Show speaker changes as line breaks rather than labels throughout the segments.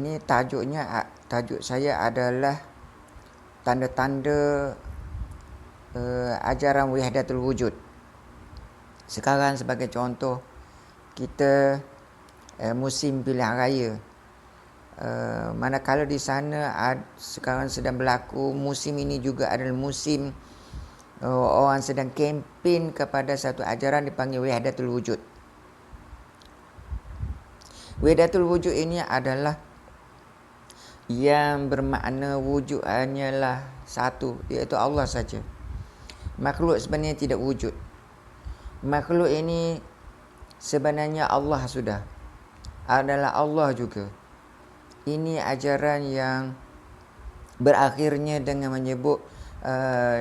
Ini tajuk saya adalah tanda-tanda ajaran wahdatul wujud. Sekarang sebagai contoh, kita musim pilihan raya. Manakala di sana sekarang sedang berlaku, musim ini juga adalah musim orang sedang kempen kepada satu ajaran dipanggil wahdatul wujud. Wahdatul wujud ini adalah yang bermakna wujud hanyalah satu, iaitu Allah saja. Makhluk sebenarnya tidak wujud. Makhluk ini sebenarnya Allah sudah, adalah Allah juga. Ini ajaran yang berakhirnya dengan menyebut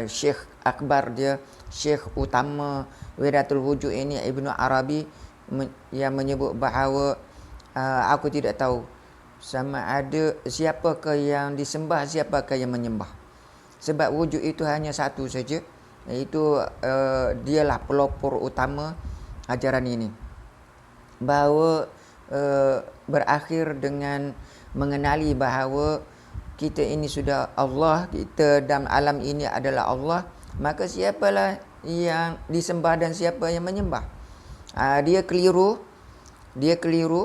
Syekh Akbar dia, Syekh utama Wahdatul Wujud ini, Ibnu Arabi, yang menyebut bahawa aku tidak tahu sama ada siapakah yang disembah, siapakah yang menyembah. Sebab wujud itu hanya satu saja, iaitu dialah pelopor utama ajaran ini. Bahawa berakhir dengan mengenali bahawa kita ini sudah Allah, kita dalam alam ini adalah Allah, maka siapalah yang disembah dan siapa yang menyembah. Dia keliru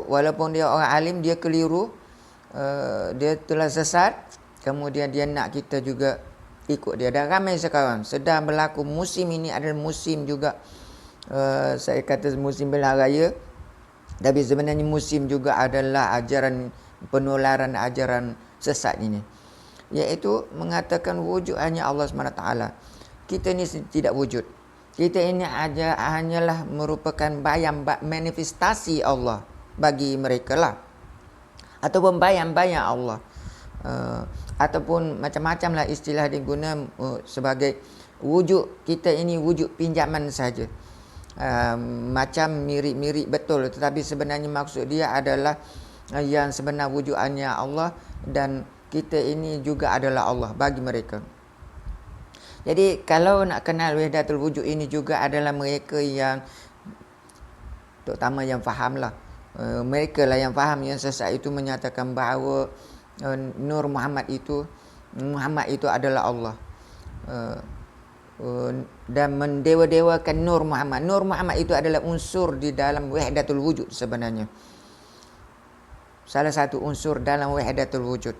walaupun dia orang alim, dia keliru. Dia telah sesat, kemudian dia nak kita juga ikut dia. Dan ramai sekarang sedang berlaku musim ini adalah musim juga, saya kata musim pilihan raya, tapi sebenarnya musim juga adalah ajaran penularan ajaran sesat ini, iaitu mengatakan wujud hanya Allah SWT. Kita ini tidak wujud. Kita ini hanyalah merupakan bayang manifestasi Allah bagi mereka lah, ataupun bayang-bayang Allah, ataupun macam-macam lah istilah diguna sebagai wujud. Kita ini wujud pinjaman saja, macam mirip-mirip betul, tetapi sebenarnya maksud dia adalah yang sebenar wujud hanya Allah, dan kita ini juga adalah Allah bagi mereka. Jadi kalau nak kenal wahdatul wujud ini juga adalah mereka yang, terutama yang fahamlah, mereka lah yang faham. Yang sesat itu menyatakan bahawa Nur Muhammad itu adalah Allah, dan mendewa-dewakan Nur Muhammad. Nur Muhammad itu adalah unsur di dalam wahdatul wujud sebenarnya. Salah satu unsur dalam wahdatul wujud,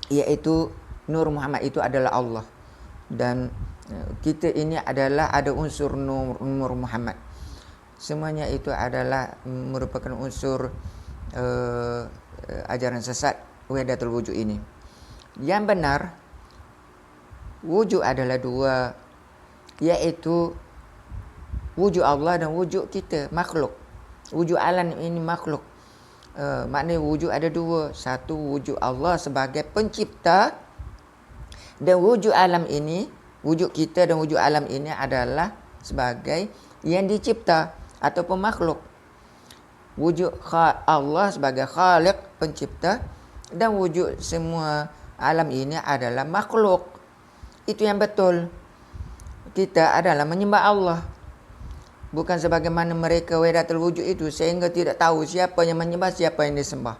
iaitu Nur Muhammad itu adalah Allah, dan kita ini adalah ada unsur Nur Muhammad. Semuanya itu adalah merupakan unsur ajaran sesat wahdatul wujud ini. Yang benar, wujud adalah dua, iaitu wujud Allah dan wujud kita, makhluk. Wujud alam ini makhluk. Maknanya wujud ada dua. Satu, wujud Allah sebagai pencipta, dan wujud alam ini, wujud kita dan wujud alam ini adalah sebagai yang dicipta ataupun makhluk. Wujud Allah sebagai khaliq, pencipta, dan wujud semua alam ini adalah makhluk. Itu yang betul. Kita adalah menyembah Allah, bukan sebagaimana mereka wahdatul wujud itu, sehingga tidak tahu siapa yang menyembah, siapa yang disembah.